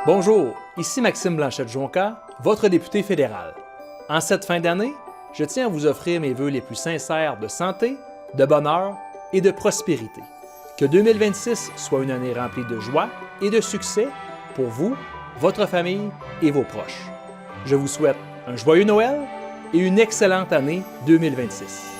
Bonjour, ici Maxime Blanchette-Jonca, votre député fédéral. En cette fin d'année, je tiens à vous offrir mes vœux les plus sincères de santé, de bonheur et de prospérité. Que 2026 soit une année remplie de joie et de succès pour vous, votre famille et vos proches. Je vous souhaite un joyeux Noël et une excellente année 2026.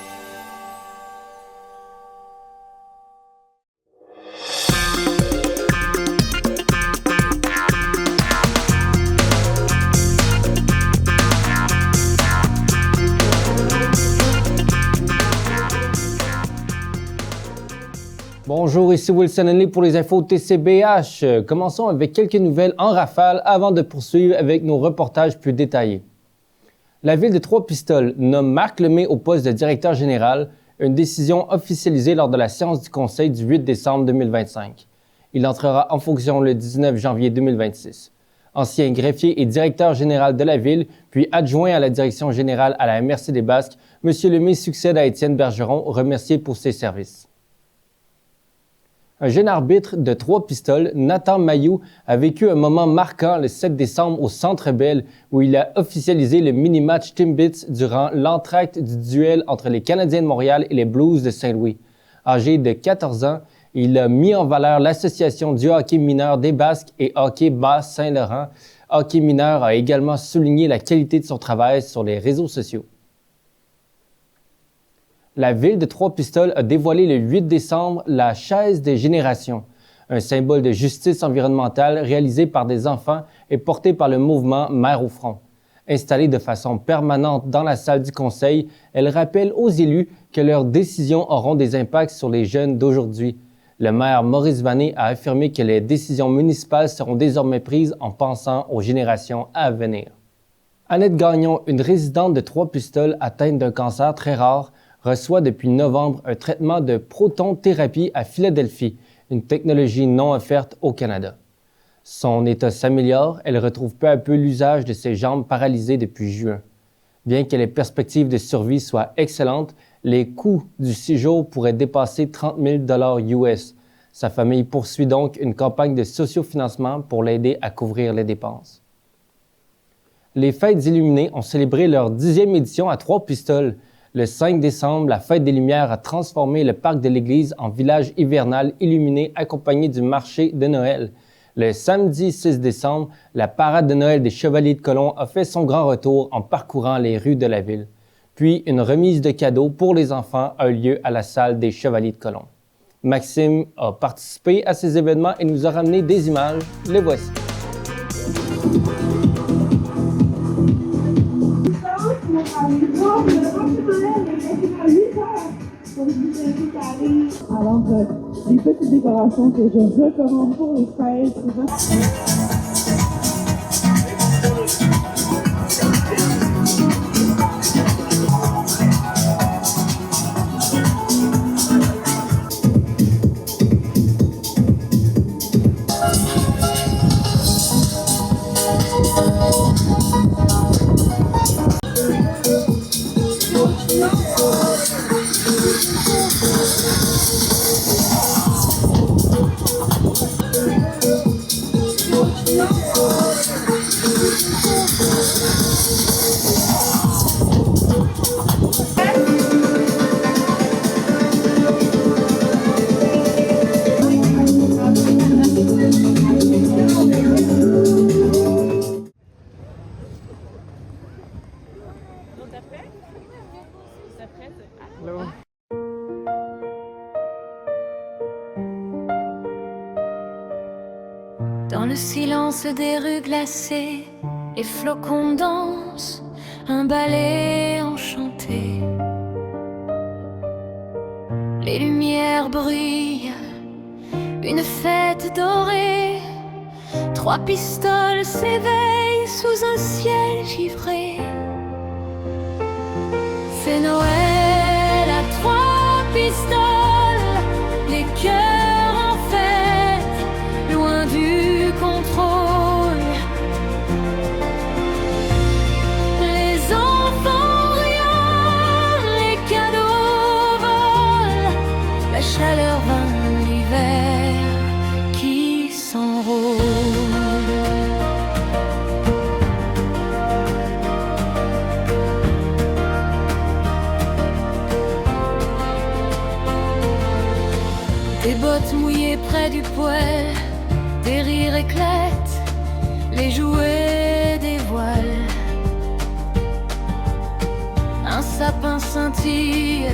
Bonjour, ici Wilson Henley pour les infos TCBH. Commençons avec quelques nouvelles en rafale avant de poursuivre avec nos reportages plus détaillés. La ville de Trois-Pistoles nomme Marc Lemay au poste de directeur général, une décision officialisée lors de la séance du Conseil du 8 décembre 2025. Il entrera en fonction le 19 janvier 2026. Ancien greffier et directeur général de la ville, puis adjoint à la direction générale à la MRC des Basques, M. Lemay succède à Étienne Bergeron, remercié pour ses services. Un jeune arbitre de Trois-Pistoles, Nathan Mayou, a vécu un moment marquant le 7 décembre au Centre Bell où il a officialisé le mini-match Timbits durant l'entracte du duel entre les Canadiens de Montréal et les Blues de Saint-Louis. Âgé de 14 ans, il a mis en valeur l'association du hockey mineur des Basques et Hockey Bas-Saint-Laurent. Hockey mineur a également souligné la qualité de son travail sur les réseaux sociaux. La ville de Trois-Pistoles a dévoilé le 8 décembre la chaise des générations, un symbole de justice environnementale réalisé par des enfants et porté par le mouvement Mères au front. Installée de façon permanente dans la salle du conseil, elle rappelle aux élus que leurs décisions auront des impacts sur les jeunes d'aujourd'hui. Le maire Maurice Vanney a affirmé que les décisions municipales seront désormais prises en pensant aux générations à venir. Annette Gagnon, une résidente de Trois-Pistoles atteinte d'un cancer très rare, reçoit depuis novembre un traitement de protonthérapie à Philadelphie, une technologie non offerte au Canada. Son état s'améliore, elle retrouve peu à peu l'usage de ses jambes paralysées depuis juin. Bien que les perspectives de survie soient excellentes, les coûts du séjour pourraient dépasser 30 000 US. Sa famille poursuit donc une campagne de sociofinancement pour l'aider à couvrir les dépenses. Les Fêtes illuminées ont célébré leur 10e édition à Trois-Pistoles. Le 5 décembre, la Fête des Lumières a transformé le parc de l'église en village hivernal illuminé accompagné du marché de Noël. Le samedi 6 décembre, la parade de Noël des Chevaliers de Colomb a fait son grand retour en parcourant les rues de la ville. Puis, une remise de cadeaux pour les enfants a eu lieu à la salle des Chevaliers de Colomb. Maxime a participé à ces événements et nous a ramené des images. Les voici. Alors, des petites décorations que je recommande pour les fêtes. Dans le silence des rues glacées, les flocons dansent, un ballet enchanté. Les lumières brillent, une fête dorée. Trois-Pistoles s'éveillent sous un ciel givré. C'est Noël à Trois-Pistoles, les cœurs en fête, loin du contrôle. Les enfants rient, les cadeaux volent, la chaleur vint, l'hiver qui s'enrôle. Des bottes mouillées près du poêle, des rires éclatent, les jouets dévoilent. Un sapin scintille,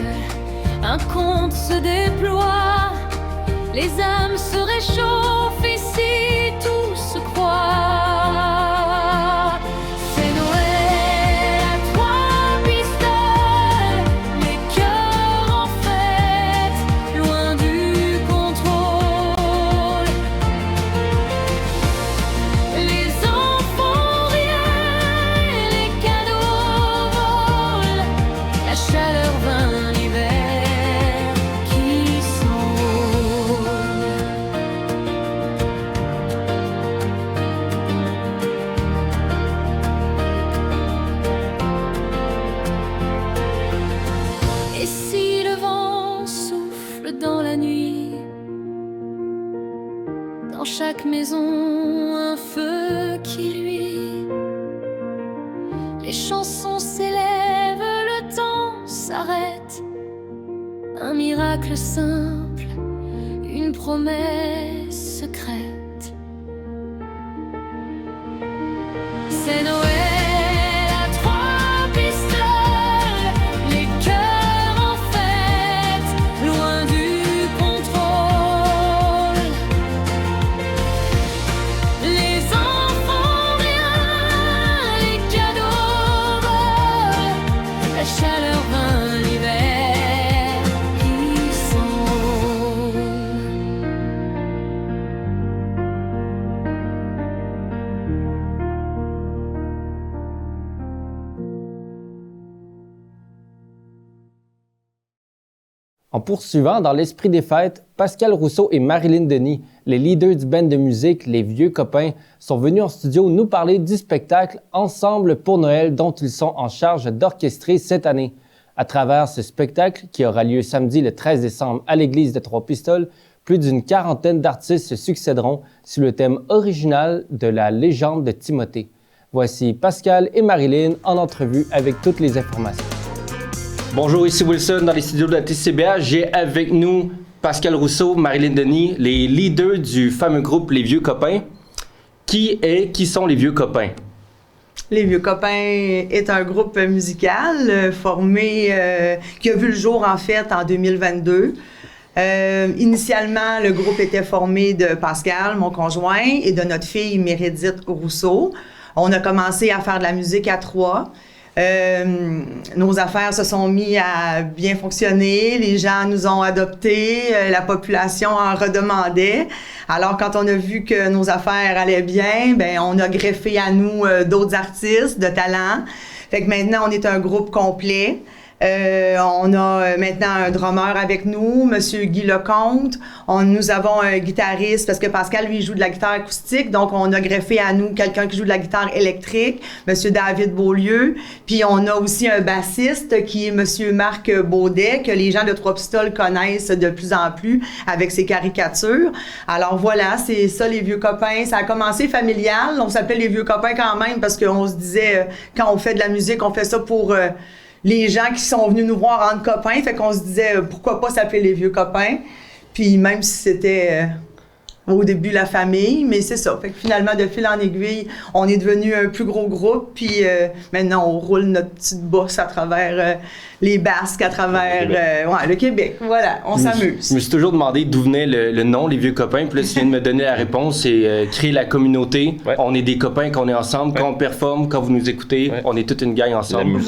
un conte se déploie, les âmes se réchauffent ici, tout se croit. C'est Noël à trois pistoles, les cœurs en fête, loin du contrôle. Les enfants rient, les cadeaux volent, la chaleur vint l'hiver qui s'envole. Et si le vent souffle dans la nuit, dans chaque maison un feu qui luit, les chansons s'élèvent, le temps s'arrête, un miracle simple, une promesse secrète. C'est Noël à trois pistoles, les cœurs en fête, loin du contrôle. Les enfants rien, les cadeaux volent, la chaleur vint l'hiver qui s'envole. En poursuivant dans l'esprit des fêtes, Pascal Rousseau et Marilyn Denis, les leaders du band de musique Les Vieux Copains, sont venus en studio nous parler du spectacle Ensemble pour Noël dont ils sont en charge d'orchestrer cette année. À travers ce spectacle, qui aura lieu samedi le 13 décembre à l'église de Trois-Pistoles, plus d'une quarantaine d'artistes se succéderont sous le thème original de la légende de Timothée. Voici Pascal et Marilyn en entrevue avec toutes les informations. Bonjour, ici Wilson dans les studios de la TCBA. J'ai avec nous Pascal Rousseau, Marilyn Denis, les leaders du fameux groupe Les Vieux Copains. Qui sont les Vieux Copains? Les Vieux Copains est un groupe musical formé, qui a vu le jour en fait en 2022. Initialement, le groupe était formé de Pascal, mon conjoint, et de notre fille Mérédith Rousseau. On a commencé à faire de la musique à trois. Nos affaires se sont mises à bien fonctionner, les gens nous ont adoptés, la population en redemandait. Alors, quand on a vu que nos affaires allaient bien, ben on a greffé à nous d'autres artistes de talent. Fait que maintenant, on est un groupe complet. On a maintenant un drummer avec nous, Monsieur Guy Lecomte. Nous avons un guitariste, parce que Pascal, lui, joue de la guitare acoustique, donc on a greffé à nous quelqu'un qui joue de la guitare électrique, Monsieur David Beaulieu. Puis on a aussi un bassiste qui est Monsieur Marc Baudet, que les gens de Trois-Pistoles connaissent de plus en plus avec ses caricatures. Alors voilà, c'est ça les Vieux Copains. Ça a commencé familial, on s'appelle les Vieux Copains quand même, parce qu'on se disait, quand on fait de la musique, on fait ça pour... les gens qui sont venus nous voir entre copains, fait qu'on se disait pourquoi pas s'appeler les Vieux Copains. Puis même si c'était au début la famille, mais c'est ça. Fait que finalement, de fil en aiguille, on est devenu un plus gros groupe, puis maintenant on roule notre petite bosse à travers les Basques, à travers le Québec. Voilà, on s'amuse. Je me suis toujours demandé d'où venait le nom, les Vieux Copains, puis là tu viens de me donner la réponse, c'est créer la communauté. Ouais. On est des copains, qu'on est ensemble, quand on performe, quand vous nous écoutez, on est toute une gang ensemble.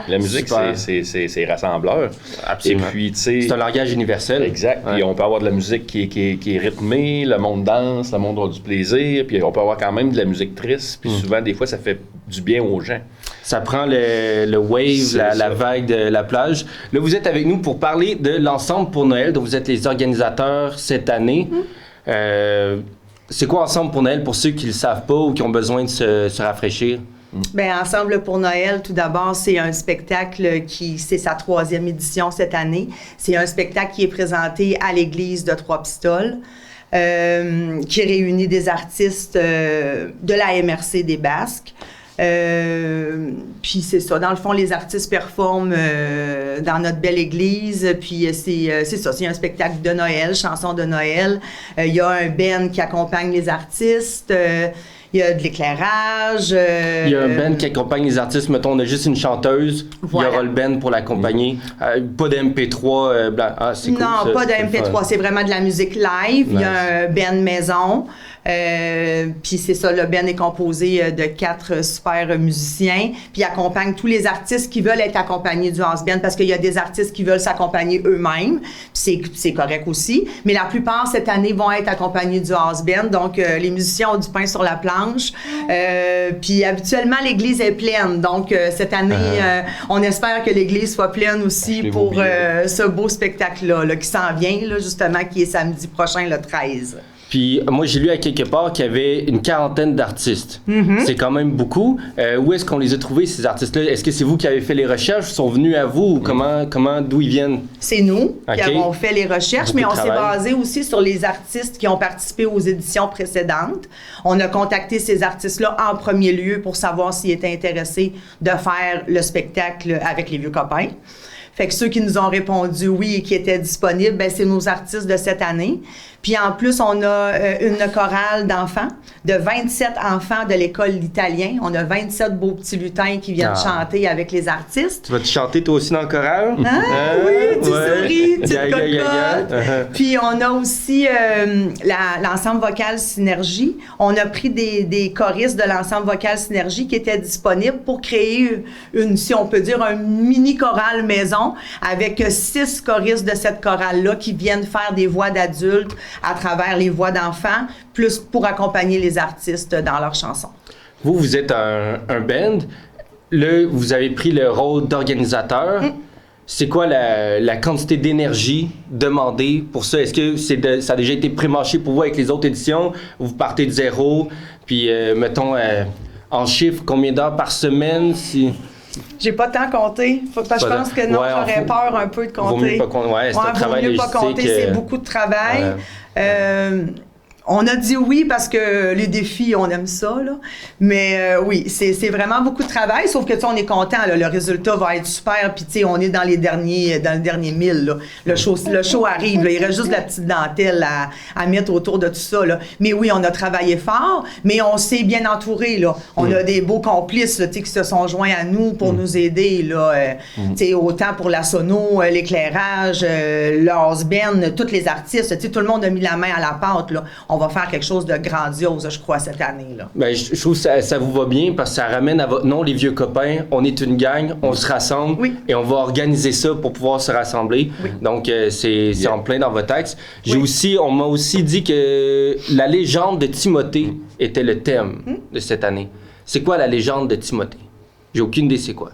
La musique c'est rassembleur. Absolument. Et puis, tu sais, c'est un langage universel. Exact. Puis on peut avoir de la musique qui est rythmée, le monde danse, le monde a du plaisir, puis on peut avoir quand même de la musique triste, puis souvent, des fois, ça fait du bien aux gens. Ça prend le wave, la vague de la plage. Là, vous êtes avec nous pour parler de l'Ensemble pour Noël, dont vous êtes les organisateurs cette année. C'est quoi Ensemble pour Noël pour ceux qui ne le savent pas ou qui ont besoin de se rafraîchir? Bien, Ensemble pour Noël, tout d'abord, c'est un spectacle c'est sa 3e édition cette année. C'est un spectacle qui est présenté à l'église de Trois-Pistoles, qui réunit des artistes de la MRC des Basques. Puis c'est ça. Dans le fond, les artistes performent dans notre belle église. Puis c'est ça. C'est un spectacle de Noël, chansons de Noël. Il y a un band qui accompagne les artistes. Il y a de l'éclairage. Il y a un band qui accompagne les artistes. Mettons, on a juste une chanteuse. Voilà. Il y aura le band pour l'accompagner. Pas de MP3 blanc. Ah, c'est cool. Non, ça, pas de MP3. C'est vraiment de la musique live. Nice. Il y a un band maison. Puis c'est ça, le band est composé de 4 super musiciens. Puis il accompagne tous les artistes qui veulent être accompagnés du house band parce qu'il y a des artistes qui veulent s'accompagner eux-mêmes. Puis c'est correct aussi. Mais la plupart, cette année, vont être accompagnés du house band. Donc, les musiciens ont du pain sur la planche. Puis habituellement, l'église est pleine. Donc, cette année, on espère que l'église soit pleine aussi pour ce beau spectacle-là là, qui s'en vient, là, justement, qui est samedi prochain, le 13. Puis moi, j'ai lu à quelque part qu'il y avait une 40aine d'artistes. C'est quand même beaucoup. Où est-ce qu'on les a trouvés, ces artistes-là? Est-ce que c'est vous qui avez fait les recherches? Ils sont venus à vous? Ou d'où ils viennent? C'est nous qui Ok. avons fait les recherches, Beaucoup mais de on s'est travail. basé aussi sur les artistes qui ont participé aux éditions précédentes. On a contacté ces artistes-là en premier lieu pour savoir s'ils étaient intéressés de faire le spectacle avec les vieux copains. Fait que ceux qui nous ont répondu oui et qui étaient disponibles, ben c'est nos artistes de cette année. Puis en plus, on a une chorale d'enfants, de 27 enfants de l'école l'italien. On a 27 beaux petits lutins qui viennent chanter avec les artistes. Tu vas-tu chanter toi aussi dans le choral? Oui, tu souris, petite Yeah, yeah, yeah, cocotte. yeah. Puis on a aussi l'ensemble vocal Synergie. On a pris des choristes de l'ensemble vocal Synergie qui étaient disponibles pour créer si on peut dire, un mini chorale maison avec 6 choristes de cette chorale-là qui viennent faire des voix d'adultes à travers les voix d'enfants, plus pour accompagner les artistes dans leurs chansons. Vous êtes un band. Là, vous avez pris le rôle d'organisateur. C'est quoi la quantité d'énergie demandée pour ça? Est-ce que ça a déjà été pré-mâché pour vous avec les autres éditions? Vous partez de zéro, puis mettons, en chiffres, combien d'heures par semaine? J'ai pas de temps compté. Je pense que non, j'aurais peur un peu de compter. Vaut mieux pas compter. Ouais, c'est un travail vaut mieux pas compter, c'est beaucoup de travail. On a dit oui parce que les défis, on aime ça, là. Mais oui, c'est vraiment beaucoup de travail, sauf que, tu sais, on est content, là. Le résultat va être super, puis, tu sais, on est dans le dernier 1000, là. Le show arrive, là. Il reste juste la petite dentelle à mettre autour de tout ça, là. Mais oui, on a travaillé fort, mais on s'est bien entouré, là. On a des beaux complices, là, tu sais, qui se sont joints à nous pour nous aider, là. Tu sais, autant pour la sono, l'éclairage, le house band, tous les artistes, tu sais, tout le monde a mis la main à la pâte, là. On va faire quelque chose de grandiose, je crois, cette année, là. Ben, je trouve que ça vous va bien parce que ça ramène à votre nom, les vieux copains. On est une gang, on se rassemble et on va organiser ça pour pouvoir se rassembler. Oui. Donc, c'est en plein dans votre texte. On m'a aussi dit que la légende de Timothée était le thème de cette année. C'est quoi la légende de Timothée? J'ai aucune idée c'est quoi.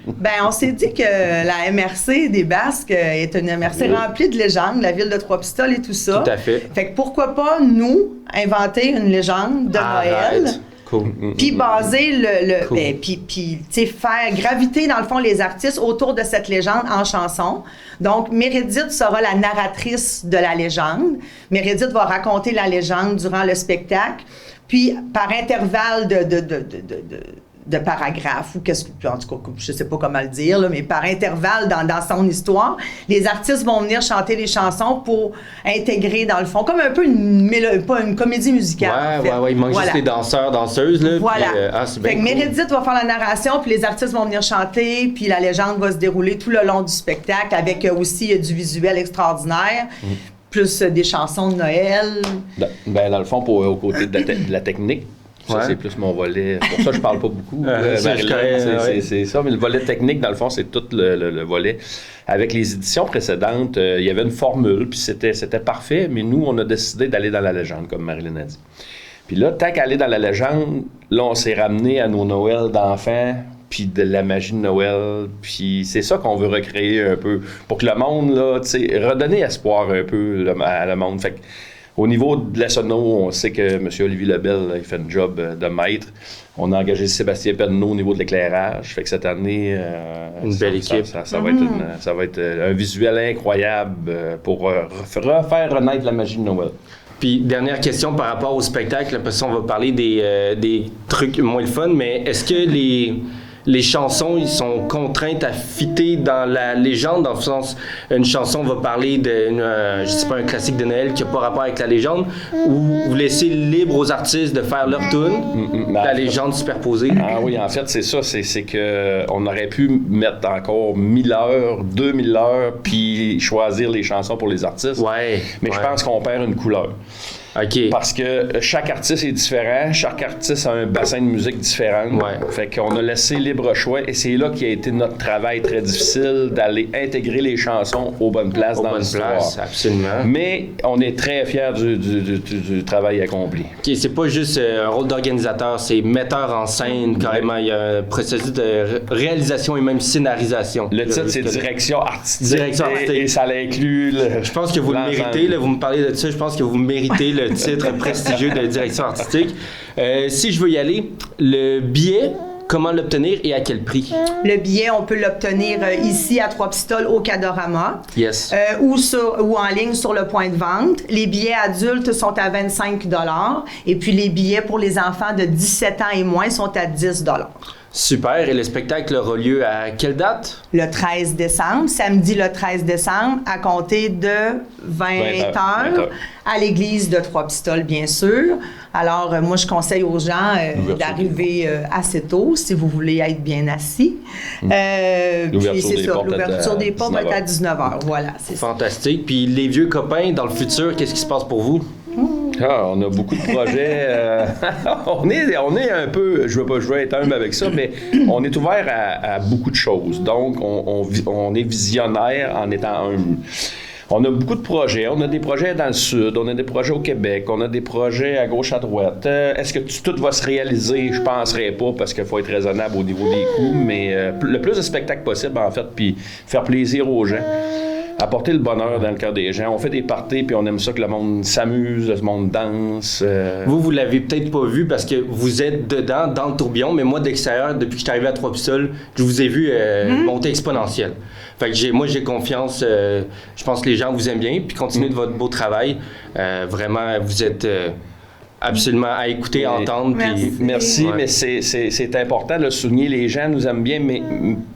Ben, on s'est dit que la MRC des Basques est une MRC remplie de légendes, la ville de Trois-Pistoles et tout ça. Tout à fait. Fait que pourquoi pas, nous, inventer une légende de Noël. Cool. Puis baser Cool. puis tu sais, faire graviter, dans le fond, les artistes autour de cette légende en chanson. Donc, Meredith sera la narratrice de la légende. Meredith va raconter la légende durant le spectacle. Puis, par intervalle de paragraphes, ou en tout cas, je sais pas comment le dire, là, mais par intervalle dans son histoire, les artistes vont venir chanter les chansons pour intégrer, dans le fond, comme un peu pas une comédie musicale. Ouais, il manque juste les danseurs, danseuses, là. Voilà. Puis, c'est bien fait que Meredith va faire la narration, puis les artistes vont venir chanter, puis la légende va se dérouler tout le long du spectacle, avec aussi du visuel extraordinaire. Plus des chansons de Noël. Ben, dans le fond, aux côtés de la technique, ça, c'est plus mon volet. Pour ça, je parle pas beaucoup. C'est ça, mais le volet technique, dans le fond, c'est tout le volet. Avec les éditions précédentes, il y avait une formule, puis c'était parfait, mais nous, on a décidé d'aller dans la légende, comme Marilyn a dit. Puis là, tant qu'aller dans la légende, là, on s'est ramené à nos Noëls d'enfants, puis de la magie de Noël, puis c'est ça qu'on veut recréer un peu, pour que le monde, là, tu sais, redonner espoir un peu à le monde. Fait que, au niveau de la sono, on sait que M. Olivier Lebel, là, il fait un job de maître. On a engagé Sébastien Perneau au niveau de l'éclairage. Fait que cette année, une belle équipe. Ça va être un visuel incroyable pour refaire renaître la magie de Noël. Puis, dernière question par rapport au spectacle. Après ça, on va parler des trucs moins le fun, mais est-ce que les chansons, ils sont contraintes à fitter dans la légende, dans le sens, une chanson va parler je sais pas, un classique de Noël qui n'a pas rapport avec la légende, ou vous laissez libre aux artistes de faire leur tune, la légende superposée? Ah oui, en fait, c'est ça, c'est que on aurait pu mettre encore 1000 heures, 2000 heures, puis choisir les chansons pour les artistes. Mais je pense qu'on perd une couleur. Okay. Parce que chaque artiste est différent, chaque artiste a un bassin de musique différent. Fait qu'on a laissé libre choix et c'est là qui a été notre travail très difficile d'aller intégrer les chansons aux bonnes places dans l'histoire. Absolument. Mais on est très fiers du travail accompli. OK, c'est pas juste un rôle d'organisateur, c'est metteur en scène carrément. Il y a un processus de réalisation et même scénarisation. Le titre, c'est direction artistique. Et ça l'inclut. Je pense que vous le méritez. Là, vous me parlez de ça, je pense que vous méritez le titre prestigieux de direction artistique. Si je veux y aller, le billet, comment l'obtenir et à quel prix? Le billet, on peut l'obtenir ici à Trois-Pistoles au Cadorama. Yes. Ou en ligne sur le point de vente. Les billets adultes sont à 25 $ et puis les billets pour les enfants de 17 ans et moins sont à 10 $. Super. Et le spectacle aura lieu à quelle date? Le 13 décembre, samedi le 13 décembre, à compter de 20 heures à l'église de Trois-Pistoles, bien sûr. Alors, moi, je conseille aux gens d'arriver assez tôt, si vous voulez être bien assis. L'ouverture des portes va être à 19 h. Voilà, c'est ça. Fantastique. Puis les vieux copains, dans le futur, qu'est-ce qui se passe pour vous? On a beaucoup de projets. On est un peu, je veux être humble avec ça, mais on est ouvert à beaucoup de choses. Donc, on est visionnaire en étant humble. On a beaucoup de projets. On a des projets dans le Sud, on a des projets au Québec, on a des projets à gauche, à droite. Est-ce que tout va se réaliser? Je ne penserais pas parce qu'il faut être raisonnable au niveau des coûts, mais le plus de spectacles possible, en fait, puis faire plaisir aux gens. Apporter le bonheur dans le cœur des gens. On fait des parties, puis on aime ça que le monde s'amuse, le monde danse. Vous l'avez peut-être pas vu parce que vous êtes dedans, dans le tourbillon, mais moi, d'extérieur, depuis que je suis arrivé à Trois-Pistoles, je vous ai vu monter exponentielle. Fait que moi, j'ai confiance. Je pense que les gens vous aiment bien, puis continuez de votre beau travail. Vraiment, vous êtes absolument à écouter, à entendre. Merci, mais c'est important de souligner. Les gens nous aiment bien, mais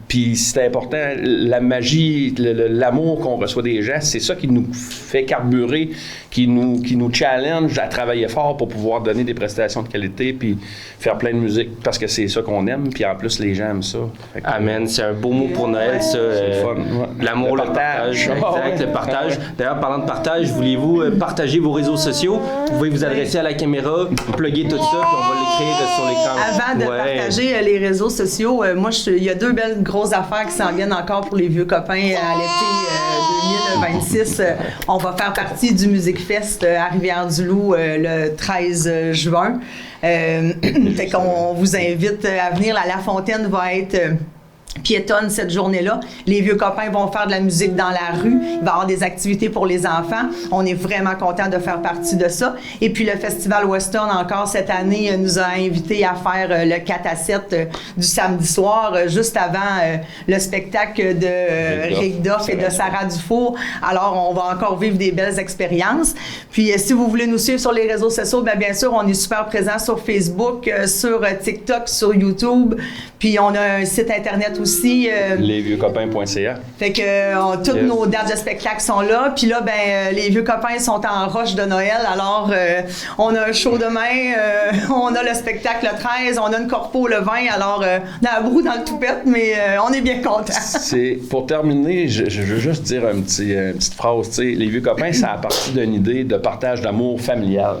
puis c'est important, la magie, l'amour qu'on reçoit des gens, c'est ça qui nous fait carburer, qui nous challenge à travailler fort pour pouvoir donner des prestations de qualité puis faire plein de musique parce que c'est ça qu'on aime, puis en plus les gens aiment ça. Amen, c'est un beau mot pour Noël, ça. C'est le fun. L'amour, le partage. Exact, le partage. D'ailleurs, parlant de partage, voulez-vous partager vos réseaux sociaux? Vous pouvez vous adresser à la caméra, plugger tout ça, puis on va l'écrire sur l'écran. Avant de partager les réseaux sociaux, moi, il y a deux belles grosses affaires qui s'en viennent encore pour les vieux copains à l'été 2026. On va faire partie du Music Fest à Rivière-du-Loup le 13 juin. Fait qu'on vous invite à venir. La Fontaine va être piétonne cette journée-là. Les vieux copains vont faire de la musique dans la rue. Il va y avoir des activités pour les enfants. On est vraiment contents de faire partie de ça. Et puis le Festival Western, encore cette année, nous a invités à faire le 4 à 7 du samedi soir, juste avant le spectacle de Rick Doff et de Sarah Dufour. Alors, on va encore vivre des belles expériences. Puis, si vous voulez nous suivre sur les réseaux sociaux, bien sûr, on est super présents sur Facebook, sur TikTok, sur YouTube. Puis, on a un site Internet aussi. Lesvieuxcopains.ca. Fait que toutes nos dates de spectacle sont là. Puis là, les vieux copains sont en roche de Noël. Alors, on a un show demain. On a le spectacle le 13. On a une corpo le 20. Alors, dans la broue, dans le toupette, mais on est bien contents. Pour terminer, je veux juste dire une petite phrase. T'sais, les vieux copains, ça a parti d'une idée de partage d'amour familial.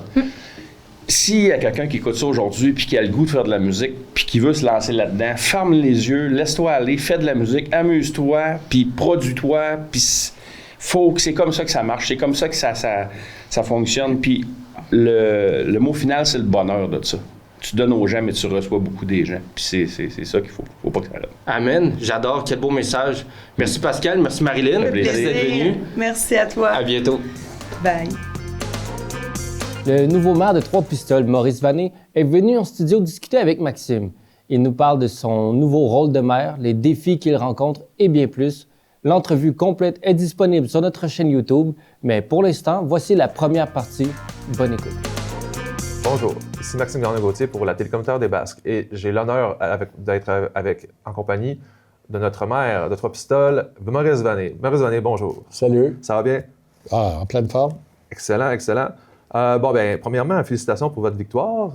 S'il y a quelqu'un qui écoute ça aujourd'hui puis qui a le goût de faire de la musique puis qui veut se lancer là-dedans, ferme les yeux, laisse-toi aller, fais de la musique, amuse-toi, puis produis-toi, puis c'est comme ça que ça marche, c'est comme ça que ça fonctionne. Puis le mot final, c'est le bonheur de ça. Tu donnes aux gens, mais tu reçois beaucoup des gens. Puis c'est ça qu'il faut pas que ça arrête. Amen. J'adore. Quel beau message. Merci Pascal, merci Marilyn. Merci d'être venue. Merci à toi. À bientôt. Bye. Le nouveau maire de Trois-Pistoles, Maurice Vanet, est venu en studio discuter avec Maxime. Il nous parle de son nouveau rôle de maire, les défis qu'il rencontre et bien plus. L'entrevue complète est disponible sur notre chaîne YouTube, mais pour l'instant, voici la première partie Bonne écoute. Bonjour, ici Maxime Gagnon-Gauthier pour la Télécommunautaire des Basques et j'ai l'honneur d'être en compagnie de notre maire de Trois-Pistoles, Maurice Vané. Maurice Vané, bonjour. Salut. Ça va bien? Ah, en pleine forme. Excellent, excellent. Premièrement, félicitations pour votre victoire.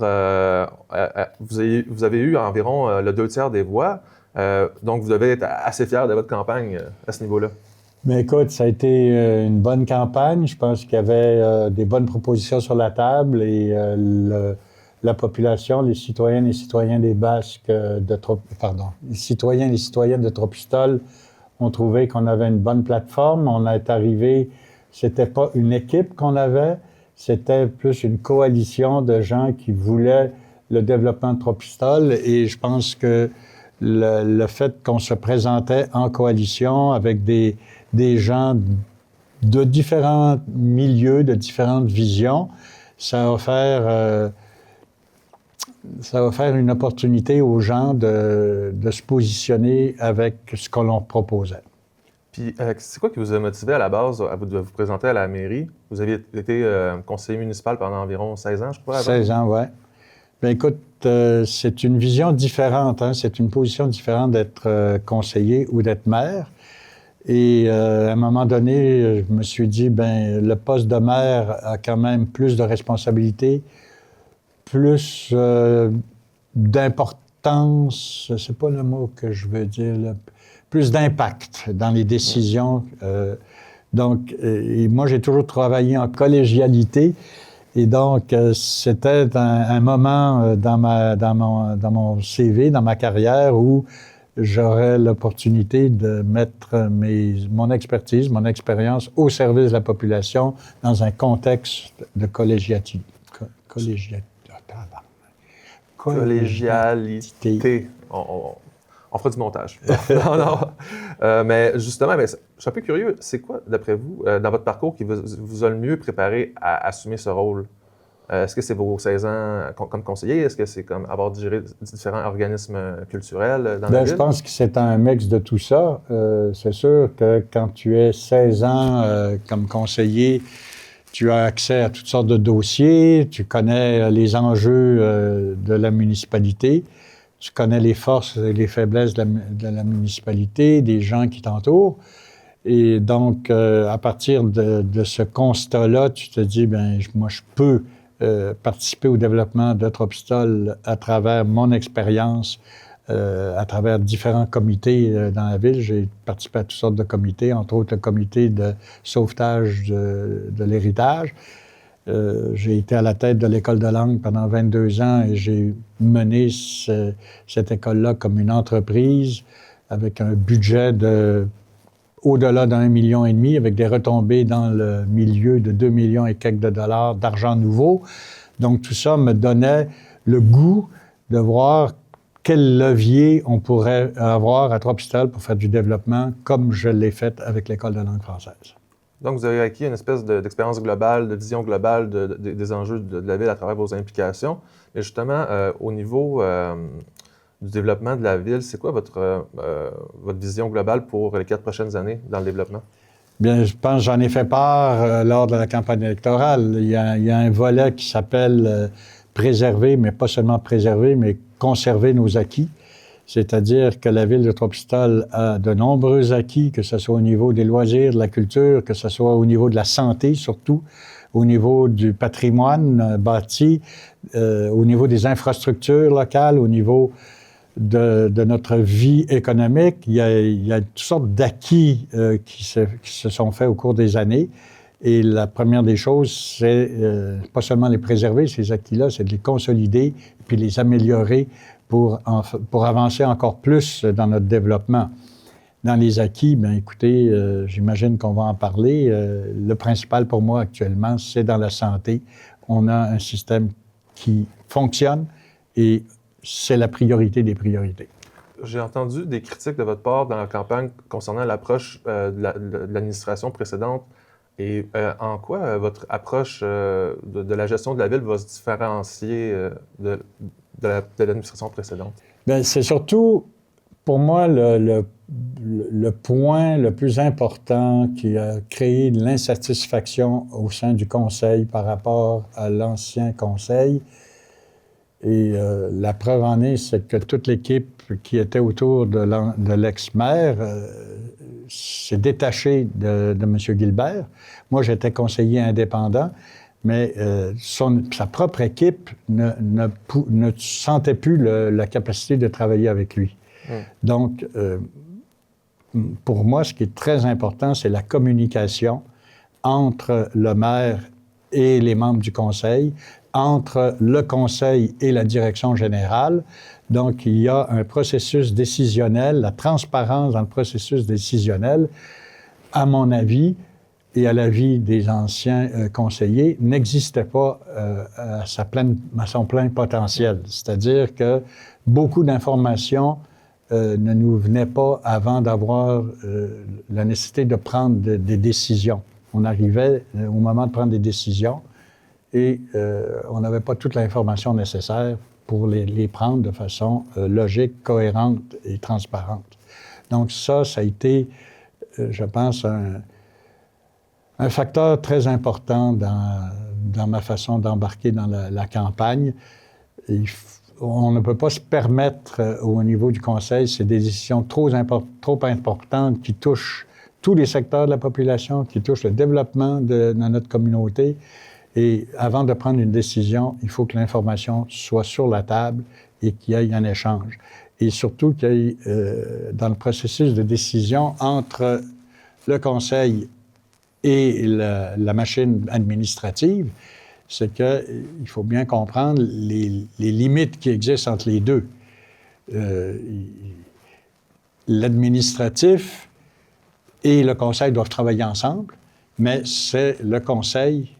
Vous avez eu environ le 2/3 des voix, donc vous devez être assez fier de votre campagne à ce niveau-là. Mais écoute, ça a été une bonne campagne. Je pense qu'il y avait des bonnes propositions sur la table et la population, les citoyennes et citoyens des Basques les citoyens et les citoyennes de Trois-Pistoles ont trouvé qu'on avait une bonne plateforme. On est arrivé, c'était pas une équipe qu'on avait, c'était plus une coalition de gens qui voulaient le développement de Trois-Pistoles et je pense que le fait qu'on se présentait en coalition avec des gens de différents milieux, de différentes visions, ça va faire une opportunité aux gens de se positionner avec ce qu'on leur proposait. Puis, c'est quoi qui vous a motivé à la base de vous présenter à la mairie? Vous aviez été conseiller municipal pendant environ 16 ans, je crois. 16 ans, oui. Bien, écoute, c'est une vision différente, hein? C'est une position différente d'être conseiller ou d'être maire. Et à un moment donné, je me suis dit, le poste de maire a quand même plus de responsabilités, plus d'importance, c'est pas le mot que je veux dire, plus d'impact dans les décisions. Et moi, j'ai toujours travaillé en collégialité. Et donc, c'était un moment dans mon CV, dans ma carrière, où j'aurais l'opportunité de mettre mon expertise, mon expérience au service de la population dans un contexte de collégialité. On fera du montage. Non. Mais justement, je suis un peu curieux. C'est quoi, d'après vous, dans votre parcours, qui vous a le mieux préparé à assumer ce rôle? Est-ce que c'est vos 16 ans comme conseiller? Est-ce que c'est comme avoir dirigé différents organismes culturels dans la ville? Je pense que c'est un mix de tout ça. C'est sûr que quand tu es 16 ans comme conseiller, tu as accès à toutes sortes de dossiers, tu connais les enjeux de la municipalité, tu connais les forces et les faiblesses de la municipalité, des gens qui t'entourent. Et donc, à partir de ce constat-là, tu te dis, moi, je peux participer au développement de Trois-Pistoles à travers mon expérience, à travers différents comités dans la ville. J'ai participé à toutes sortes de comités, entre autres le comité de sauvetage de l'héritage. J'ai été à la tête de l'école de langue pendant 22 ans et j'ai mené cette école-là comme une entreprise avec un budget au-delà d'1,5 million, avec des retombées dans le milieu de 2 millions et quelques de dollars d'argent nouveau. Donc, tout ça me donnait le goût de voir quel levier on pourrait avoir à Trois-Pistoles pour faire du développement comme je l'ai fait avec l'École de langue française. Donc, vous avez acquis une espèce d'expérience globale, de vision globale des enjeux de la ville à travers vos implications. Mais justement, au niveau du développement de la ville, c'est quoi votre vision globale pour les 4 prochaines années dans le développement? Bien, je pense que j'en ai fait part lors de la campagne électorale. Il y a un volet qui s'appelle préserver, mais pas seulement préserver, mais conserver nos acquis. C'est-à-dire que la ville de Trois-Pistoles a de nombreux acquis, que ce soit au niveau des loisirs, de la culture, que ce soit au niveau de la santé surtout, au niveau du patrimoine bâti, au niveau des infrastructures locales, au niveau de notre vie économique. Il y a toutes sortes d'acquis qui se sont faits au cours des années. Et la première des choses, c'est pas seulement les préserver, ces acquis-là, c'est de les consolider puis les améliorer pour avancer encore plus dans notre développement. Dans les acquis, écoutez, j'imagine qu'on va en parler. Le principal pour moi actuellement, c'est dans la santé. On a un système qui fonctionne et c'est la priorité des priorités. J'ai entendu des critiques de votre part dans la campagne concernant l'approche de l'administration précédente. Et en quoi votre approche de la gestion de la ville va se différencier de l'administration précédente? Bien, c'est surtout, pour moi, le le point le plus important qui a créé de l'insatisfaction au sein du conseil par rapport à l'ancien conseil. Et la preuve en est, c'est que toute l'équipe qui était autour de l'ex-maire s'est détachée de M. Gilbert. Moi, j'étais conseiller indépendant, mais sa propre équipe ne sentait plus la capacité de travailler avec lui. Donc, pour moi, ce qui est très important, c'est la communication entre le maire et les membres du conseil, entre le conseil et la direction générale. Donc, il y a un processus décisionnel, la transparence dans le processus décisionnel, à mon avis, et à l'avis des anciens conseillers, n'existait pas à son plein potentiel. C'est-à-dire que beaucoup d'informations ne nous venaient pas avant d'avoir la nécessité de prendre des décisions. On arrivait au moment de prendre des décisions et on n'avait pas toute l'information nécessaire pour les prendre de façon logique, cohérente et transparente. Donc ça a été, je pense, un facteur très important dans ma façon d'embarquer dans la campagne. On ne peut pas se permettre, au niveau du conseil, c'est des décisions trop importantes qui touchent tous les secteurs de la population, qui touchent le développement de notre communauté. Et avant de prendre une décision, il faut que l'information soit sur la table et qu'il y ait un échange. Et surtout qu'il y ait, dans le processus de décision entre le conseil et la machine administrative, c'est qu'il faut bien comprendre les limites qui existent entre les deux. L'administratif et le conseil doivent travailler ensemble, mais c'est le conseil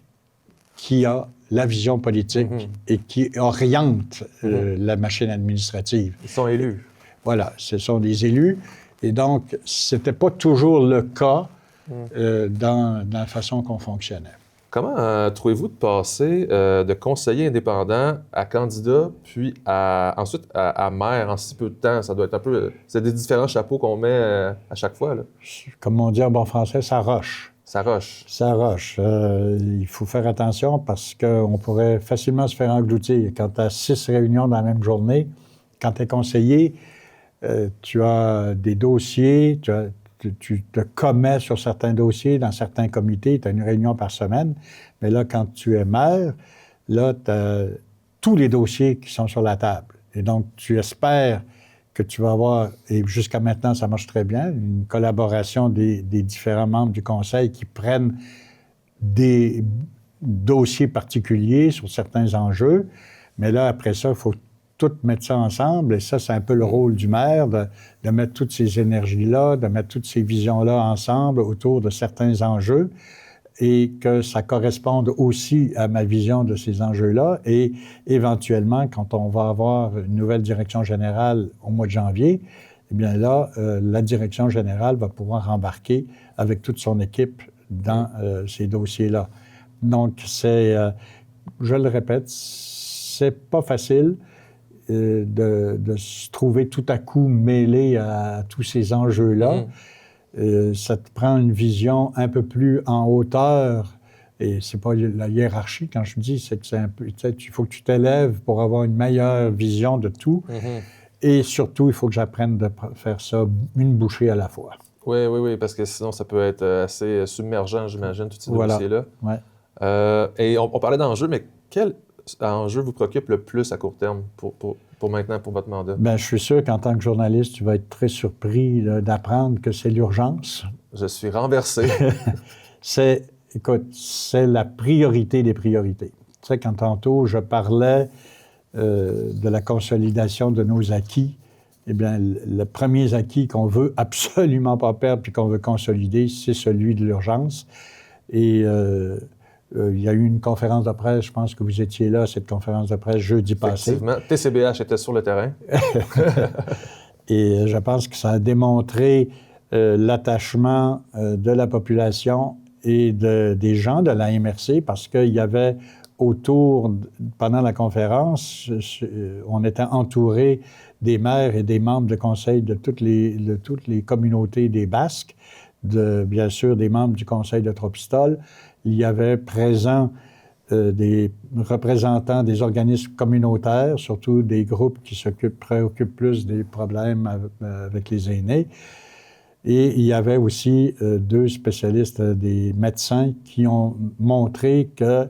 qui a la vision politique et qui oriente la machine administrative. Ils sont élus. Voilà, ce sont des élus. Et donc, ce n'était pas toujours le cas dans la façon qu'on fonctionnait. Comment trouvez-vous de passer de conseiller indépendant à candidat, puis ensuite à maire en si peu de temps? Ça doit être un peu... C'est des différents chapeaux qu'on met à chaque fois, là. Comme on dit en bon français, ça roche. Ça roche. Ça roche. Il faut faire attention parce qu'on pourrait facilement se faire engloutir. Quand tu as 6 réunions dans la même journée, quand tu es conseiller, tu as des dossiers, tu te commets sur certains dossiers dans certains comités, tu as une réunion par semaine. Mais là, quand tu es maire, là, tu as tous les dossiers qui sont sur la table. Et donc, tu espères que tu vas avoir, et jusqu'à maintenant, ça marche très bien, une collaboration des différents membres du conseil qui prennent des dossiers particuliers sur certains enjeux. Mais là, après ça, il faut tout mettre ça ensemble. Et ça, c'est un peu le rôle du maire, de mettre toutes ces énergies-là, de mettre toutes ces visions-là ensemble autour de certains enjeux et que ça corresponde aussi à ma vision de ces enjeux-là. Et éventuellement, quand on va avoir une nouvelle direction générale au mois de janvier, eh bien là, la direction générale va pouvoir embarquer avec toute son équipe dans ces dossiers-là. Donc, je le répète, c'est pas facile de se trouver tout à coup mêlé à tous ces enjeux-là. Ça te prend une vision un peu plus en hauteur. Et c'est pas la hiérarchie, quand je dis, c'est que c'est un peu... Il faut que tu t'élèves pour avoir une meilleure vision de tout. Et surtout, il faut que j'apprenne de faire ça une bouchée à la fois. Oui, parce que sinon, ça peut être assez submergent, j'imagine, tous ces dossiers-là. Ouais. Et on parlait d'enjeux, mais quel enjeu vous préoccupe le plus à court terme pour maintenant, pour votre mandat? Bien, je suis sûr qu'en tant que journaliste, tu vas être très surpris d'apprendre que c'est l'urgence. Je suis renversé. C'est la priorité des priorités. Tu sais, quand tantôt je parlais de la consolidation de nos acquis, eh bien, le premier acquis qu'on veut absolument pas perdre puis qu'on veut consolider, c'est celui de l'urgence. Et il y a eu une conférence de presse, je pense que vous étiez là, cette conférence de presse jeudi passé. Effectivement, TCBH était sur le terrain. Et je pense que ça a démontré l'attachement de la population et des gens de la MRC parce qu'il y avait pendant la conférence, on était entouré des maires et des membres de conseil de toutes les communautés des Basques, bien sûr des membres du conseil de Tropistol. Il y avait présents des représentants des organismes communautaires, surtout des groupes qui préoccupent plus des problèmes avec les aînés. Et il y avait aussi 2 spécialistes, des médecins, qui ont montré que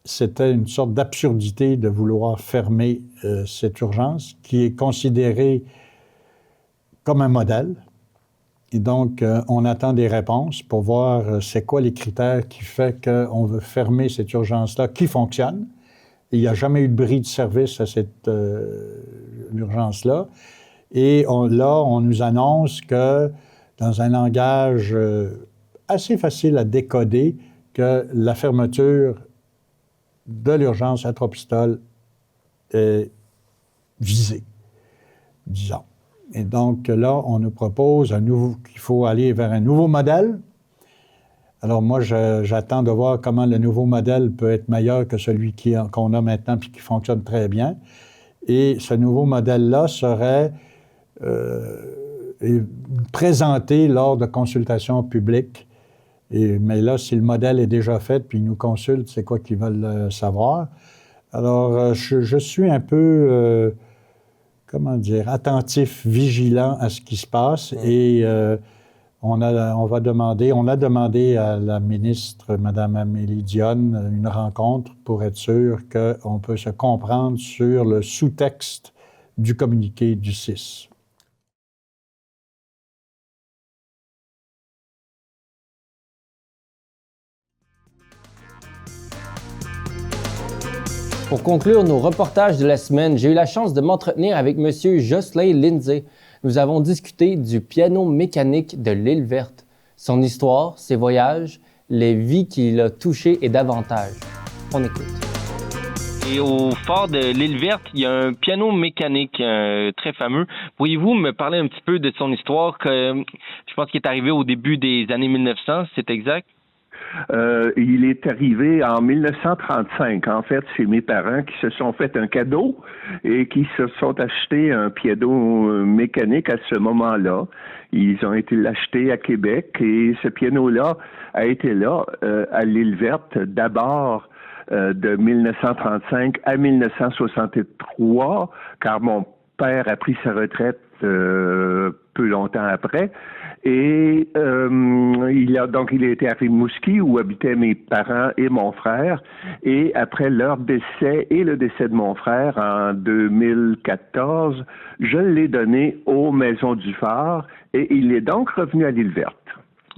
c'était une sorte d'absurdité de vouloir fermer cette urgence, qui est considérée comme un modèle. Et donc, on attend des réponses pour voir c'est quoi les critères qui font qu'on veut fermer cette urgence-là, qui fonctionne. Et il n'y a jamais eu de bris de service à cette urgence-là. Et là, on nous annonce que, dans un langage assez facile à décoder, que la fermeture de l'urgence à Tropistol est visée, disons. Et donc là, on nous propose qu'il faut aller vers un nouveau modèle. Alors moi, j'attends de voir comment le nouveau modèle peut être meilleur que celui qu'on a maintenant puis qui fonctionne très bien. Et ce nouveau modèle-là serait présenté lors de consultations publiques. Mais là, si le modèle est déjà fait puis ils nous consultent, c'est quoi qu'ils veulent savoir. Alors, je suis un peu... attentif, vigilant à ce qui se passe. Et on a demandé à la ministre, Mme Amélie Dionne, une rencontre pour être sûr qu'on peut se comprendre sur le sous-texte du communiqué du 6. Pour conclure nos reportages de la semaine, j'ai eu la chance de m'entretenir avec M. Jocelyn Lindsay. Nous avons discuté du piano mécanique de l'Île Verte, son histoire, ses voyages, les vies qu'il a touchées et davantage. On écoute. Et au fort de l'Île Verte, il y a un piano mécanique très fameux. Pourriez-vous me parler un petit peu de son histoire? Je pense qu'il est arrivé au début des années 1900, c'est exact? Il est arrivé en 1935. En fait, c'est mes parents qui se sont fait un cadeau et qui se sont achetés un piano mécanique à ce moment-là. Ils ont été l'acheter à Québec et ce piano-là a été là à l'Île Verte d'abord de 1935 à 1963, car mon père a pris sa retraite peu longtemps après. Et il a été à Rimouski où habitaient mes parents et mon frère. Et après leur décès et le décès de mon frère en 2014, je l'ai donné aux Maisons du Phare et il est donc revenu à l'Île Verte.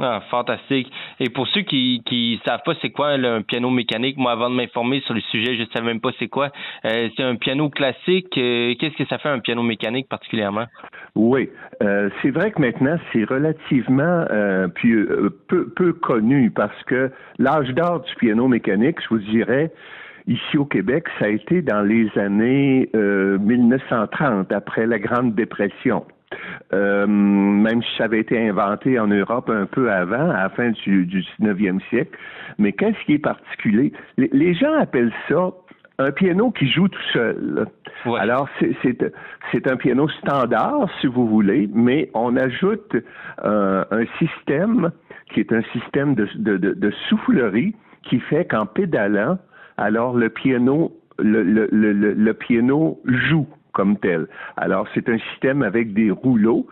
Ah, fantastique. Et pour ceux qui savent pas c'est quoi un piano mécanique, moi avant de m'informer sur le sujet, je savais même pas c'est quoi. C'est un piano classique. Qu'est-ce que ça fait un piano mécanique particulièrement? Oui, c'est vrai que maintenant c'est relativement peu connu parce que l'âge d'or du piano mécanique, je vous dirais, ici au Québec, ça a été dans les années 1930, après la Grande Dépression. Même si ça avait été inventé en Europe un peu avant, à la fin du 19e siècle. Mais qu'est-ce qui est particulier? Les gens appellent ça un piano qui joue tout seul. Ouais. Alors, c'est un piano standard, si vous voulez, mais on ajoute un système qui est un système de soufflerie qui fait qu'en pédalant, alors le piano joue comme tel. Alors, c'est un système avec des rouleaux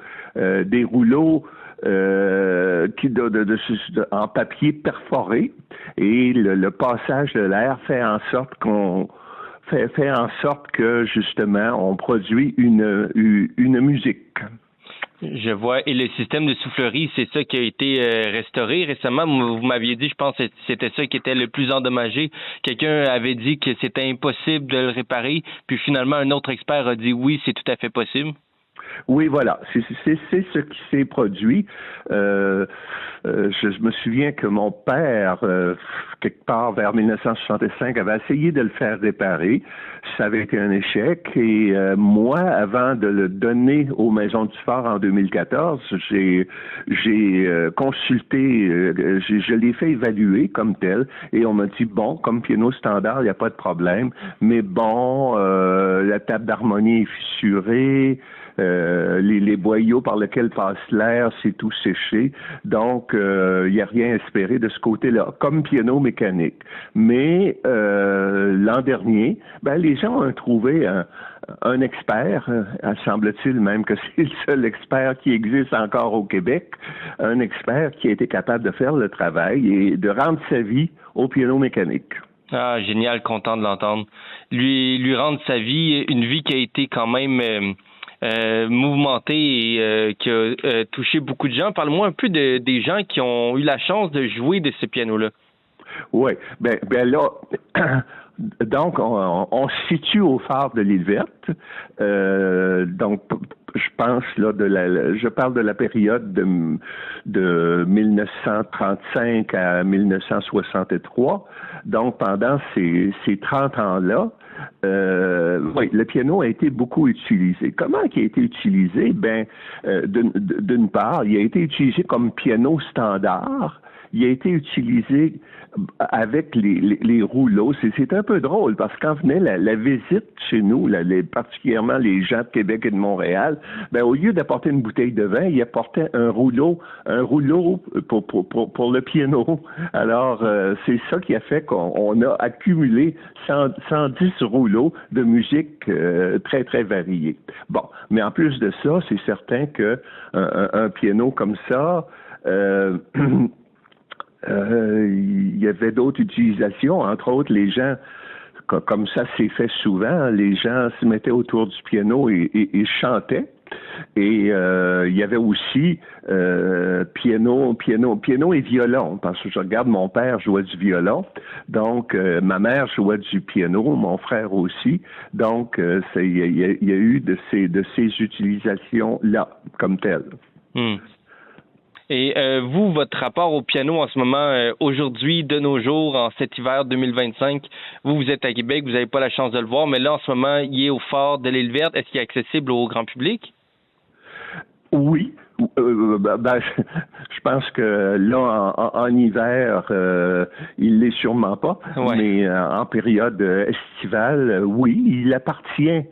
en papier perforé et le passage de l'air fait en sorte que justement on produit une musique. Je vois. Et le système de soufflerie, c'est ça qui a été restauré récemment. Vous m'aviez dit, je pense que c'était ça qui était le plus endommagé. Quelqu'un avait dit que c'était impossible de le réparer, puis finalement un autre expert a dit oui, c'est tout à fait possible. Oui, voilà. C'est ce qui s'est produit. Je me souviens que mon père, quelque part vers 1965, avait essayé de le faire réparer. Ça avait été un échec. Et moi, avant de le donner aux Maisons du Fort en 2014, j'ai consulté, je l'ai fait évaluer comme tel. Et on m'a dit, bon, comme piano standard, il n'y a pas de problème. Mais bon, la table d'harmonie est fissurée. Les boyaux par lesquels passe l'air, c'est tout séché. Donc, il n'y a rien à espérer de ce côté-là, comme piano mécanique. Mais l'an dernier, les gens ont trouvé un expert, semble-t-il même que c'est le seul expert qui existe encore au Québec, un expert qui a été capable de faire le travail et de rendre sa vie au piano mécanique. Ah, génial, content de l'entendre. Lui rendre sa vie, une vie qui a été quand même mouvementée et qui a touché beaucoup de gens. Parle-moi un peu des gens qui ont eu la chance de jouer de ce piano-là. Oui, ben là, donc on se situe au phare de l'Île Verte. Donc, je pense là je parle de la période de 1935 à 1963. Donc, pendant ces 30 ans-là, oui, le piano a été beaucoup utilisé. Comment il a été utilisé? D'une part, il a été utilisé comme piano standard. Il a été utilisé avec les rouleaux. C'est un peu drôle parce que quand venait la visite chez nous, particulièrement les gens de Québec et de Montréal, au lieu d'apporter une bouteille de vin, ils apportaient un rouleau pour le piano. Alors, c'est ça qui a fait qu'on a accumulé 110 rouleaux de musique très, très variés. Bon, mais en plus de ça, c'est certain que un piano comme ça, il y avait d'autres utilisations, entre autres les gens, comme ça c'est fait souvent, les gens se mettaient autour du piano et chantaient. Et il y avait aussi piano et violon, parce que je regarde mon père jouait du violon, donc ma mère jouait du piano, mon frère aussi, donc il y a eu de ces utilisations-là comme telles. Et vous, votre rapport au piano en ce moment, aujourd'hui, de nos jours, en cet hiver 2025, vous êtes à Québec, vous n'avez pas la chance de le voir, mais là, en ce moment, il est au phare de l'Île Verte. Est-ce qu'il est accessible au grand public? Oui. Je pense que là, en hiver, il l'est sûrement pas, ouais. Mais en période estivale, oui, il appartient,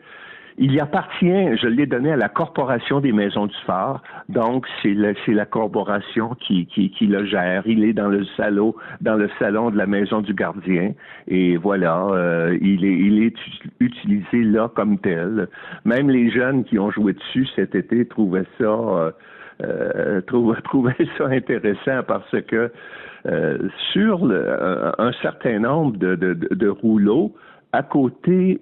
je l'ai donné à la Corporation des Maisons du Phare, donc c'est la corporation qui le gère. Il est dans le salon de la Maison du Gardien, et voilà, il est utilisé là comme tel. Même les jeunes qui ont joué dessus cet été trouvaient ça intéressant parce que sur un certain nombre de rouleaux, à côté,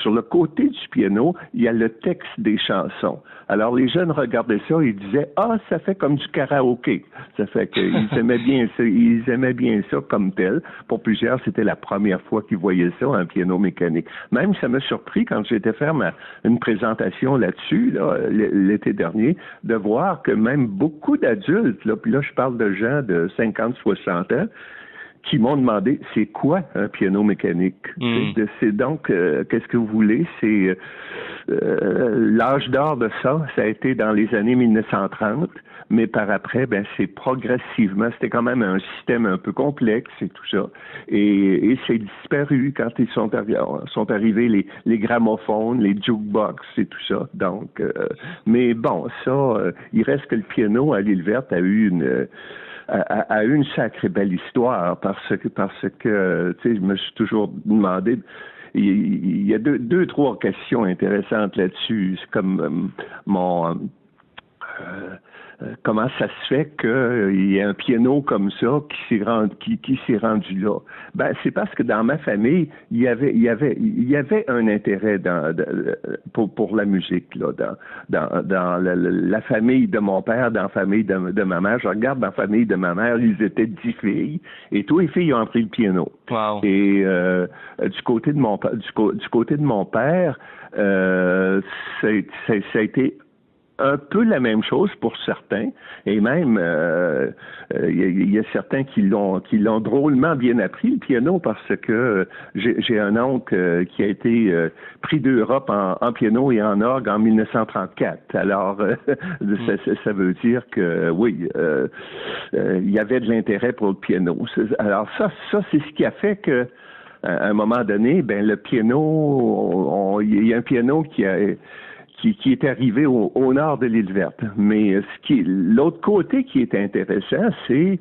sur le côté du piano, il y a le texte des chansons. Alors, les jeunes regardaient ça et ils disaient « Ah, ça fait comme du karaoké ». Ça fait qu'ils aimaient bien ça comme tel. Pour plusieurs, c'était la première fois qu'ils voyaient ça, un piano mécanique. Même, ça m'a surpris quand j'étais faire une présentation là-dessus, l'été dernier, de voir que même beaucoup d'adultes, puis là, je parle de gens de 50-60 ans, qui m'ont demandé c'est quoi un piano mécanique. C'est donc qu'est-ce que vous voulez? C'est l'âge d'or de ça a été dans les années 1930, mais par après, c'est progressivement, c'était quand même un système un peu complexe et tout ça, et c'est disparu quand ils sont arrivés les gramophones, les jukebox et tout ça. Donc, mais bon, ça, il reste que le piano à l'Île Verte a eu une sacrée belle histoire parce que tu sais, je me suis toujours demandé, il y a deux, trois questions intéressantes là-dessus. C'est comme comment ça se fait qu'il y a un piano comme ça qui s'est rendu là? C'est parce que dans ma famille, il y avait un intérêt pour la musique, là, dans la famille de mon père, dans la famille de ma mère. Je regarde dans la famille de ma mère, ils étaient 10 filles, et tous les filles ont appris le piano. Wow. Et du côté de mon père, ça a été un peu la même chose pour certains, et même il y a certains qui l'ont drôlement bien appris le piano parce que j'ai un oncle qui a été prix d'Europe en piano et en orgue en 1934. Alors ça veut dire que oui, il y avait de l'intérêt pour le piano. Alors ça c'est ce qui a fait que à un moment donné, ben le piano, il y a un piano qui est arrivé au nord de l'île verte. Mais l'autre côté qui est intéressant, c'est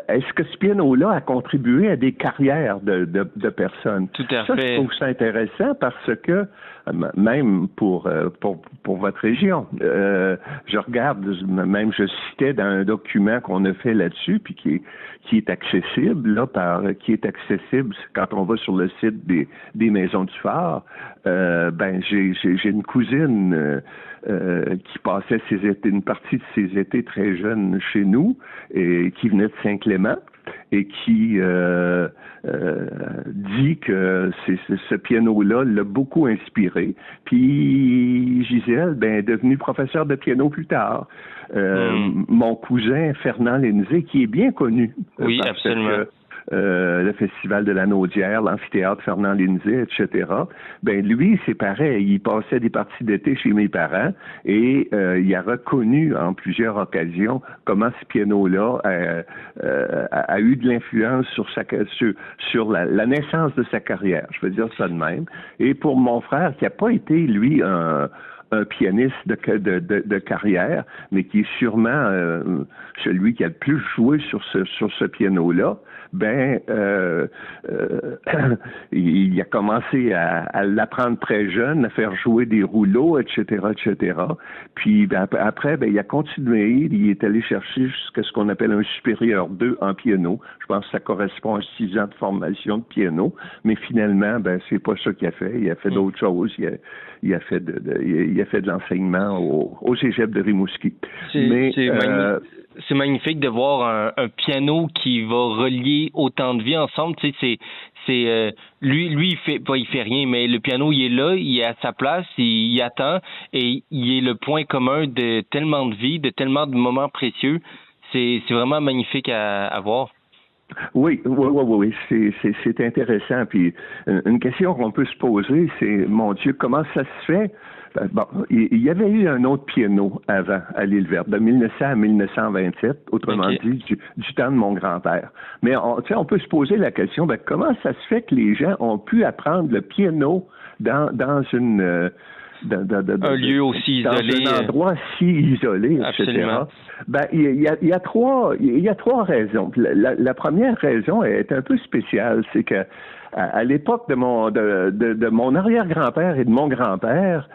est-ce que ce piano-là a contribué à des carrières de personnes? Tout à fait. Ça, je trouve ça intéressant parce que, même pour votre région, je regarde, même je citais dans un document qu'on a fait là-dessus, puis qui est accessible, qui est accessible quand on va sur le site des Maisons du Phare. J'ai une cousine qui passait une partie de ses étés très jeune chez nous et qui venait de Saint-Clément et qui dit que ce piano-là l'a beaucoup inspiré. Puis Gisèle, est devenue professeure de piano plus tard. Mon cousin Fernand Lindsay, qui est bien connu. Oui, absolument. Le Festival de la Naudière, l'amphithéâtre Fernand Lindsay, etc. Lui, c'est pareil. Il passait des parties d'été chez mes parents et il a reconnu en plusieurs occasions comment ce piano-là a eu de l'influence sur la naissance de sa carrière. Je veux dire ça de même. Et pour mon frère, qui n'a pas été, lui, un pianiste de carrière, mais qui est sûrement celui qui a le plus joué sur ce piano-là, il a commencé à l'apprendre très jeune, à faire jouer des rouleaux, etc., etc. Puis après, il a continué, il est allé chercher jusqu'à ce qu'on appelle un supérieur 2 en piano. Je pense que ça correspond à 6 ans de formation de piano, mais finalement, c'est pas ça qu'il a fait. Il a fait d'autres choses. Il a fait de l'enseignement au cégep de Rimouski. C'est magnifique de voir un piano qui va relier autant de vies ensemble. Tu sais, lui il fait rien, mais le piano il est là, il est à sa place, il attend et il est le point commun de tellement de vies, de tellement de moments précieux. C'est vraiment magnifique à voir. Oui, c'est intéressant. Puis une question qu'on peut se poser, c'est, mon Dieu, comment ça se fait? Il y avait eu un autre piano avant à l'île verte, de 1900 à 1927, autrement dit, du temps de mon grand-père. Mais on peut se poser la question, comment ça se fait que les gens ont pu apprendre le piano dans une... un lieu aussi isolé. Dans un endroit si isolé, absolument. etc. Il y a trois raisons. La première raison est un peu spéciale, c'est que à l'époque de mon arrière-grand-père et de mon grand-père,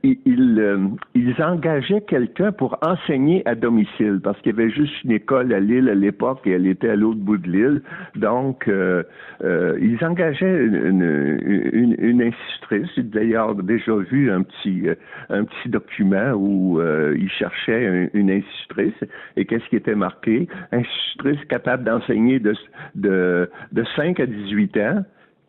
ils engageaient quelqu'un pour enseigner à domicile, parce qu'il y avait juste une école à l'île à l'époque et elle était à l'autre bout de l'île. Donc, ils engageaient une institutrice. J'ai d'ailleurs déjà vu un petit document où ils cherchaient une institutrice. Et qu'est-ce qui était marqué? Institutrice capable d'enseigner de 5 à 18 ans,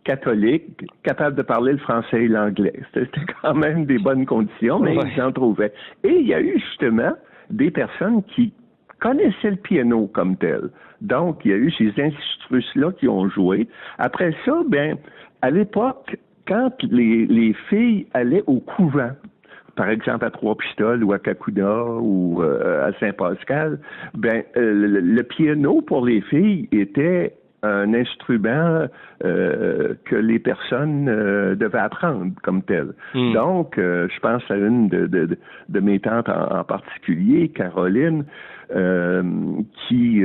catholique, capable de parler le français et l'anglais. C'était quand même des bonnes conditions, mais ils en trouvaient. Et il y a eu justement des personnes qui connaissaient le piano comme tel. Donc, il y a eu ces institutrices-là qui ont joué. Après ça, à l'époque, quand les filles allaient au couvent, par exemple à Trois-Pistoles ou à Cacouna ou à Saint-Pascal, le piano pour les filles était un instrument que les personnes devaient apprendre comme tel. Donc, je pense à une de mes tantes en particulier, Caroline, qui,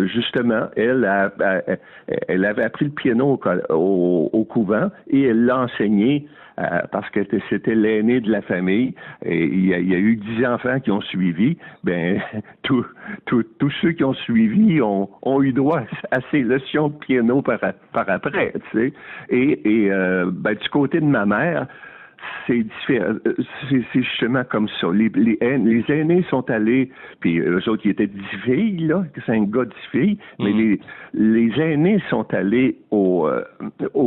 justement, elle avait appris le piano au couvent et elle l'a enseigné parce que c'était l'aîné de la famille et il y a eu 10 enfants qui ont suivi. Tous ceux qui ont suivi ont eu droit à ces leçons de piano par après, tu sais. Et du côté de ma mère, c'est différent. C'est justement comme ça. Les aînés sont allés, puis eux autres, ils étaient 10 filles, là, 5 gars, 10 filles, mais les aînés sont allés au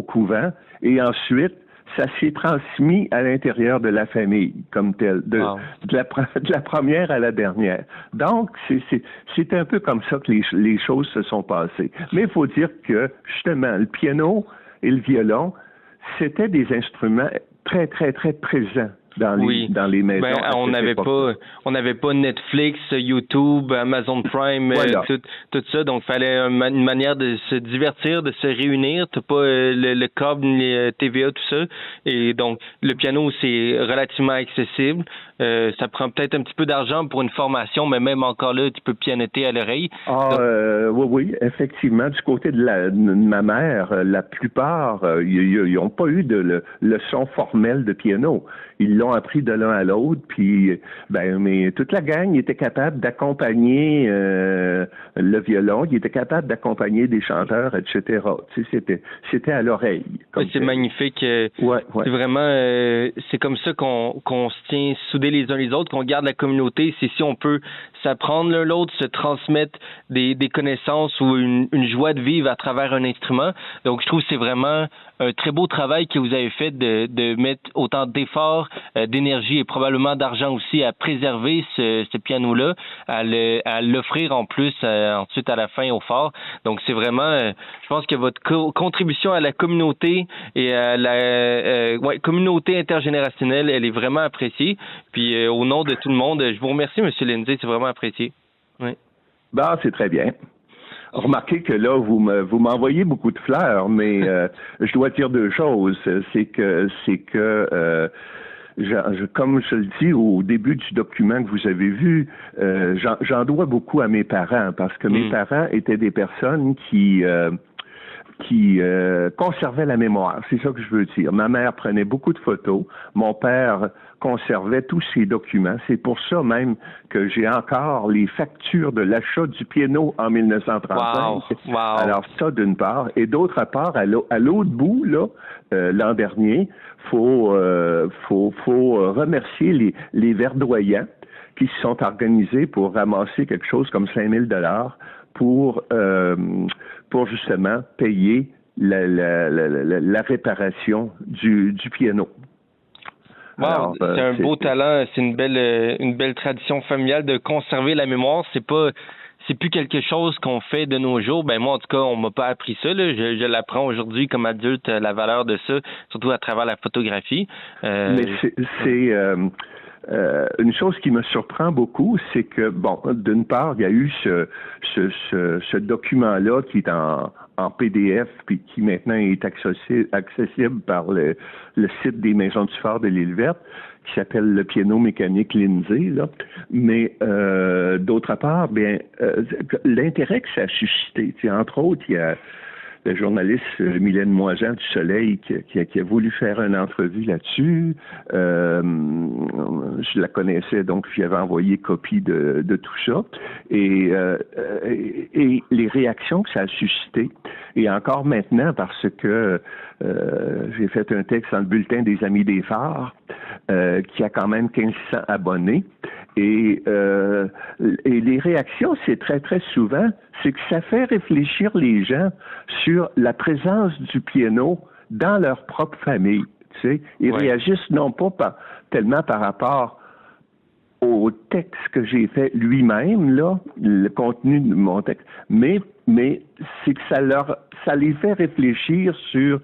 couvent, et ensuite, ça s'est transmis à l'intérieur de la famille comme tel, de la première à la dernière. Donc, c'est un peu comme ça que les choses se sont passées. Mais il faut dire que, justement, le piano et le violon, c'était des instruments très, très, très présents dans les maisons. On n'avait pas Netflix, YouTube, Amazon Prime, tout ça. Donc, il fallait une manière de se divertir, de se réunir. T'as pas le câble, les TVA, tout ça. Et donc, le piano, c'est relativement accessible. Ça prend peut-être un petit peu d'argent pour une formation, mais même encore là, tu peux pianoter à l'oreille. Oui, effectivement. Du côté de ma mère, la plupart, ils n'ont pas eu de leçon formelle de piano. Ils l'ont appris de l'un à l'autre, puis mais toute la gang était capable d'accompagner le violon, il était capable d'accompagner des chanteurs, etc. Tu sais, c'était à l'oreille. C'est magnifique. C'est vraiment, c'est comme ça qu'on se tient soudés les uns les autres, qu'on garde la communauté. C'est si on peut s'apprendre l'un l'autre, se transmettre des connaissances ou une joie de vivre à travers un instrument. Donc, je trouve que c'est vraiment un très beau travail que vous avez fait de mettre autant d'efforts, d'énergie et probablement d'argent aussi à préserver ce piano-là, à l'offrir en plus ensuite à la fin au fort. Donc, c'est vraiment, je pense que votre contribution à la communauté et à la communauté intergénérationnelle, elle est vraiment appréciée. Puis, au nom de tout le monde, je vous remercie, M. Lindsay, c'est vraiment apprécié. Oui. C'est très bien. Remarquez que là, vous m'envoyez beaucoup de fleurs, mais je dois dire deux choses. C'est que comme je le dis au début du document que vous avez vu, j'en dois beaucoup à mes parents, parce que mes parents étaient des personnes qui conservaient la mémoire. C'est ça que je veux dire. Ma mère prenait beaucoup de photos. Mon père conservait tous ces documents. C'est pour ça même que j'ai encore les factures de l'achat du piano en 1935. Wow. Alors ça, d'une part. Et d'autre part, à l'autre bout, là, l'an dernier, faut remercier les verdoyants qui se sont organisés pour ramasser quelque chose comme 5 000 $ pour justement payer la réparation du piano. Alors, c'est un beau talent, c'est une belle tradition familiale de conserver la mémoire. C'est plus quelque chose qu'on fait de nos jours. Moi, en tout cas, on m'a pas appris ça. Là. Je l'apprends aujourd'hui comme adulte, la valeur de ça, surtout à travers la photographie. Mais c'est une chose qui me surprend beaucoup, c'est que, d'une part, il y a eu ce document-là qui est en PDF, puis qui maintenant est accessible par le site des Maisons du Fort de l'Île-Verte, qui s'appelle le piano mécanique Lindsay, là. Mais d'autre part, l'intérêt que ça a suscité, entre autres, il y a le journaliste Mylène Moisan du Soleil qui a voulu faire une entrevue là-dessus. Je la connaissais, donc j'avais envoyé copie de tout ça. Et les réactions que ça a suscité, et encore maintenant parce que j'ai fait un texte dans le bulletin des Amis des Phares, qui a quand même 1500 abonnés. Et les réactions, c'est très, très souvent, c'est que ça fait réfléchir les gens sur la présence du piano dans leur propre famille. Tu sais, ils réagissent non pas tellement par rapport au texte que j'ai fait lui-même, là, le contenu de mon texte, mais c'est que ça les fait réfléchir sur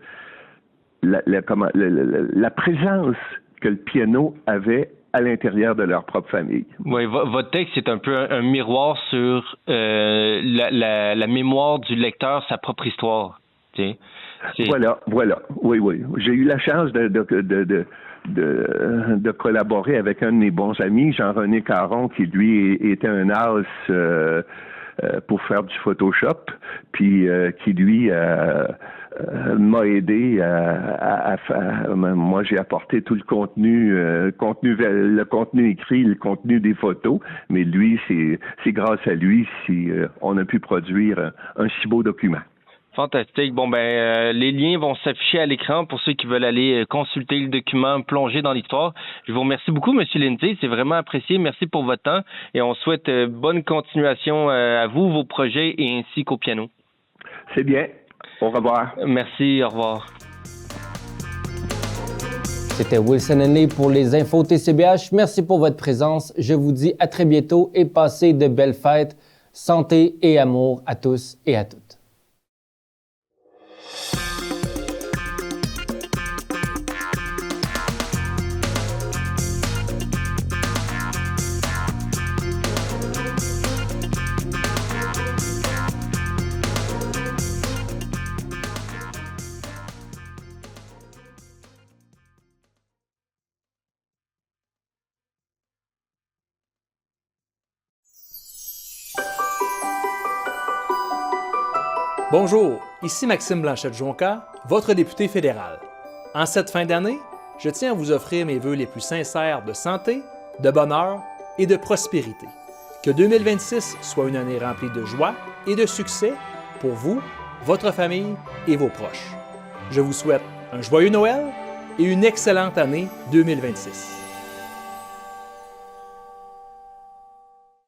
la présence que le piano avait à l'intérieur de leur propre famille. Oui, votre texte, c'est un peu un miroir sur la mémoire du lecteur, sa propre histoire. Tu sais. Voilà. Oui. J'ai eu la chance de collaborer avec un de mes bons amis, Jean-René Caron, qui lui était un as pour faire du Photoshop, puis qui lui m'a aidé à faire. Moi, j'ai apporté tout le contenu écrit, le contenu des photos, mais lui, c'est grâce à lui si on a pu produire un si beau document. Fantastique. Les liens vont s'afficher à l'écran pour ceux qui veulent aller consulter le document, plonger dans l'histoire. Je vous remercie beaucoup, M. Lindsay. C'est vraiment apprécié. Merci pour votre temps et on souhaite bonne continuation à vous, vos projets et ainsi qu'au piano. C'est bien. Au revoir. Merci. Au revoir. C'était Wilson Henley pour les infos TCBH. Merci pour votre présence. Je vous dis à très bientôt et passez de belles fêtes. Santé et amour à tous et à toutes. Bonjour, ici Maxime Blanchette-Jonca, votre député fédéral. En cette fin d'année, je tiens à vous offrir mes vœux les plus sincères de santé, de bonheur et de prospérité. Que 2026 soit une année remplie de joie et de succès pour vous, votre famille et vos proches. Je vous souhaite un joyeux Noël et une excellente année 2026.